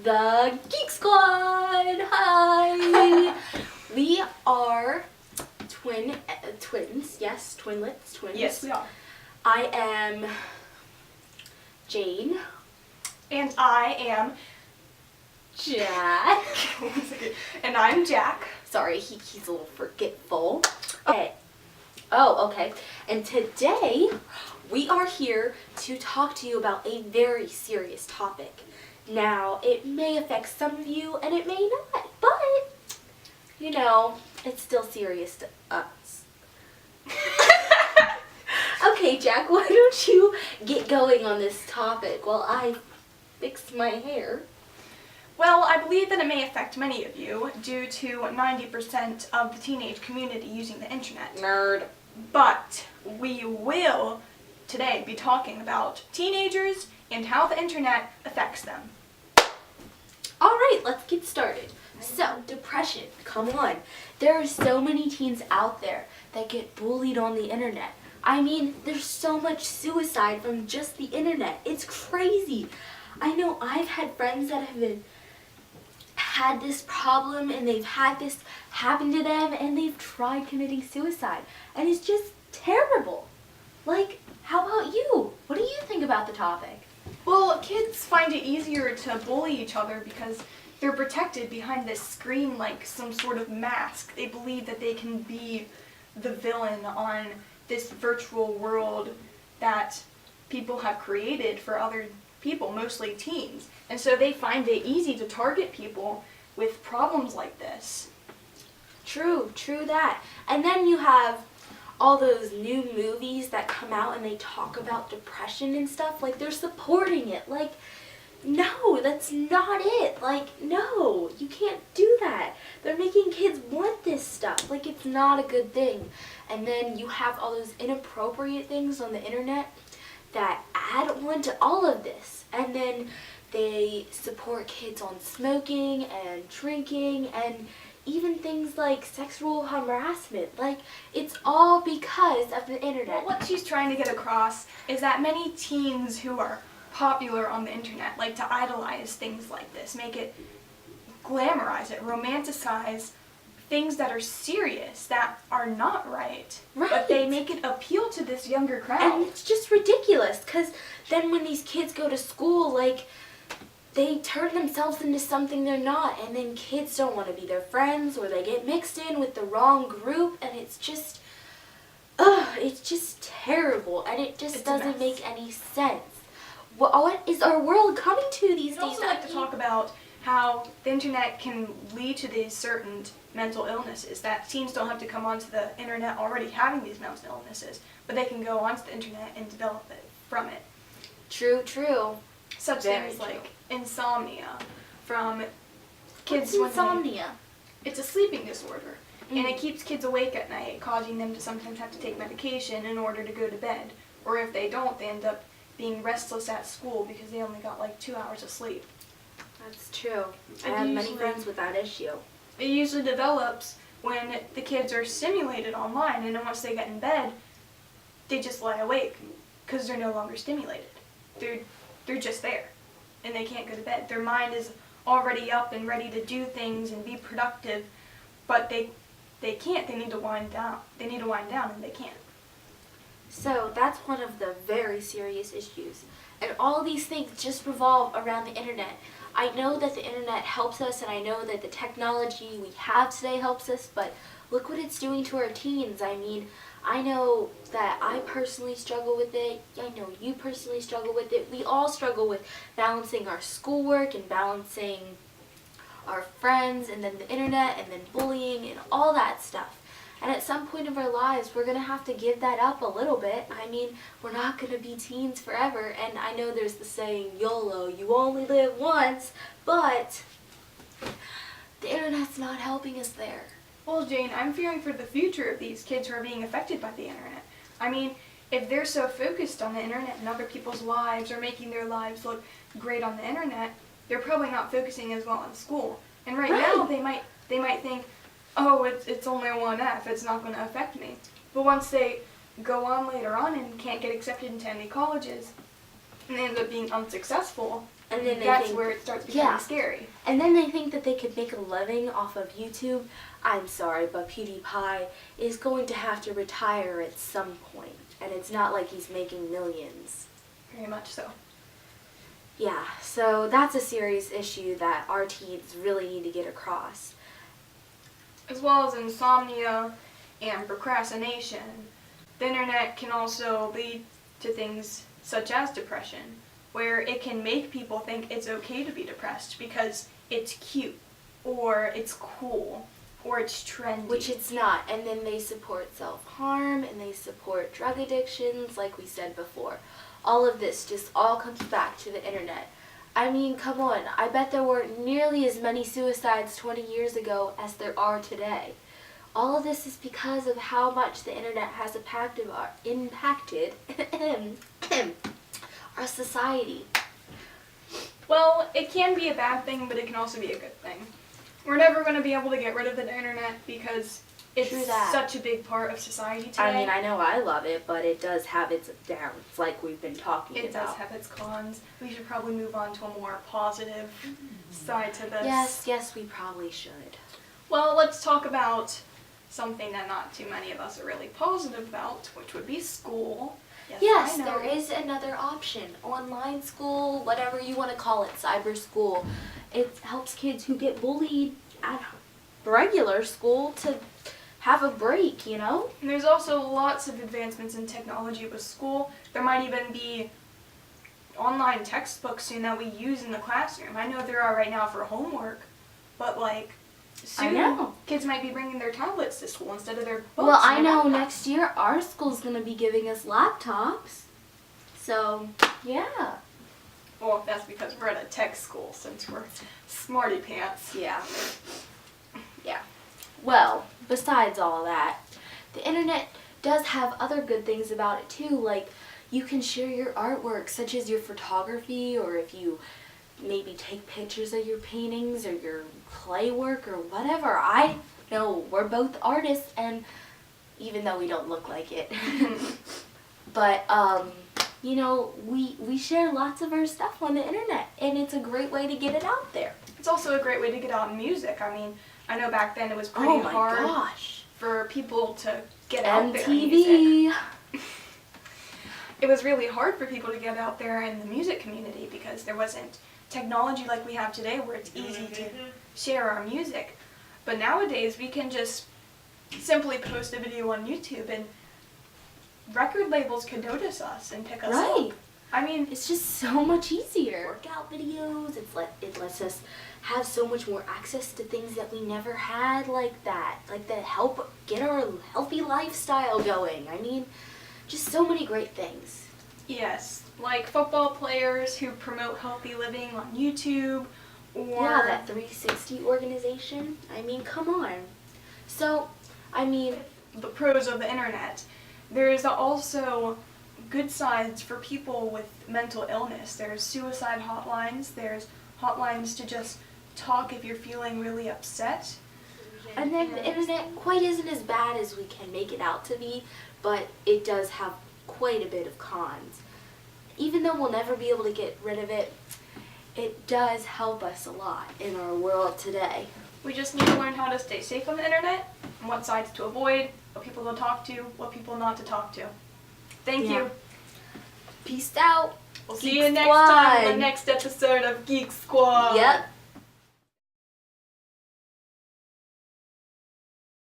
the Geek Squad. Hi. We are twins. Yes, twinlets. Twins. Yes, we are. I am Jane. And I am Jack. And I'm Jack. Sorry, he's a little forgetful. Okay. Oh, okay. And today we are here to talk to you about a very serious topic. Now, it may affect some of you and it may not, but you know, it's still serious to us. Okay, Jack, why don't you get going on this topic while I fix my hair? Well, I believe that it may affect many of you due to 90% of the teenage community using the internet. Nerd. But we will today be talking about teenagers and how the internet affects them. Alright, let's get started. So, depression, come on. There are so many teens out there that get bullied on the internet. I mean, there's so much suicide from just the internet. It's crazy. I know I've had friends that have had this problem and they've had this happen to them and they've tried committing suicide. And it's just terrible. Like, how about you? What do you think about the topic? Well, kids find it easier to bully each other because they're protected behind this screen like some sort of mask. They believe that they can be the villain on this virtual world that people have created for other people, mostly teens. And so they find it easy to target people with problems like this. True that. And then you have all those new movies that come out and they talk about depression and stuff. Like, they're supporting it. Like, no, that's not it. Like, no, you can't do that. They're making kids want this stuff. Like, it's not a good thing. And then you have all those inappropriate things on the internet that add on to all of this. And then they support kids on smoking and drinking and even things like sexual harassment. Like, it's all because of the internet. Well, what she's trying to get across is that many teens who are popular on the internet like to idolize things like this, make it, glamorize it, romanticize things that are serious, that are not right. Right. But they make it appeal to this younger crowd. And it's just ridiculous, because then when these kids go to school, like, they turn themselves into something they're not, and then kids don't want to be their friends, or they get mixed in with the wrong group, and it's just terrible, and it just doesn't make any sense. What is our world coming to these days? I'd also like to talk about how the internet can lead to these certain mental illnesses, that teens don't have to come onto the internet already having these mental illnesses, but they can go onto the internet and develop it from it. True. Such Very things true. like insomnia from kids. What's insomnia? It's a sleeping disorder, and it keeps kids awake at night, causing them to sometimes have to take medication in order to go to bed. Or if they don't, they end up being restless at school because they only got like 2 hours of sleep. That's true. I have many friends with that issue. It usually develops when the kids are stimulated online, and then once they get in bed, they just lie awake because they're no longer stimulated. They're just there, and they can't go to bed. Their mind is already up and ready to do things and be productive, but they can't. They need to wind down. They need to wind down, and they can't. So that's one of the very serious issues. And all these things just revolve around the internet. I know that the internet helps us, and I know that the technology we have today helps us, but look what it's doing to our teens. I mean, I know that I personally struggle with it. I know you personally struggle with it. We all struggle with balancing our schoolwork and balancing our friends and then the internet and then bullying and all that stuff. And at some point of our lives, we're going to have to give that up a little bit. I mean, we're not going to be teens forever. And I know there's the saying, YOLO, you only live once, but the internet's not helping us there. Well, Jane, I'm fearing for the future of these kids who are being affected by the internet. I mean, if they're so focused on the internet and other people's lives or making their lives look great on the internet, they're probably not focusing as well in school. And right now, they might think, oh, it's only a 1F, it's not going to affect me. But once they go on later on and can't get accepted into any colleges, and they end up being unsuccessful, And then that's where it starts becoming scary. And then they think that they could make a living off of YouTube. I'm sorry, but PewDiePie is going to have to retire at some point. And it's not like he's making millions. Very much so. Yeah, so that's a serious issue that our teens really need to get across. As well as insomnia and procrastination, the internet can also lead to things such as depression, where it can make people think it's okay to be depressed because it's cute, or it's cool, or it's trendy. Which it's not. And then they support self-harm, and they support drug addictions, like we said before. All of this just all comes back to the internet. I mean, come on. I bet there weren't nearly as many suicides 20 years ago as there are today. All of this is because of how much the internet has impacted our society. Well, it can be a bad thing, but it can also be a good thing. We're never going to be able to get rid of the internet because it's such a big part of society today. I mean, I know I love it, but it does have its downs, like we've been talking about. It does have its cons. We should probably move on to a more positive side to this. Yes, we probably should. Well, let's talk about something that not too many of us are really positive about, which would be school. Yes, there is another option. Online school, whatever you want to call it, cyber school. It helps kids who get bullied at regular school to have a break, you know? And there's also lots of advancements in technology with school. There might even be online textbooks soon that we use in the classroom. I know there are right now for homework, but like soon kids might be bringing their tablets to school instead of their books. Well, I know next year our school's going to be giving us laptops. So, yeah. Well, that's because we're at a tech school since we're smarty pants. Yeah. Yeah. Well, besides all that, the internet does have other good things about it too, like you can share your artwork, such as your photography, or if you maybe take pictures of your paintings or your clay work or whatever. I know we're both artists, and even though we don't look like it, but you know, we share lots of our stuff on the internet, and it's a great way to get it out there. It's also a great way to get out music. I mean, I know back then it was pretty hard for people to get out there in music. It was really hard for people to get out there in the music community because there wasn't technology like we have today where it's easy to share our music. But nowadays we can just simply post a video on YouTube and record labels can notice us and pick us up. I mean, it's just so much easier. Workout videos, it lets us have so much more access to things that we never had like that help get our healthy lifestyle going. I mean, just so many great things. Yes, like football players who promote healthy living on YouTube, or that 360 organization. I mean, come on. So, I mean, the pros of the internet. There's also good sides for people with mental illness. There's suicide hotlines. There's hotlines to just talk if you're feeling really upset. And then the internet quite isn't as bad as we can make it out to be, but it does have quite a bit of cons. Even though we'll never be able to get rid of it, it does help us a lot in our world today. We just need to learn how to stay safe on the internet, and what sides to avoid, what people to talk to, what people not to talk to. Thank you. Peace out. We'll see you next time on the next episode of Geek Squad. Yep.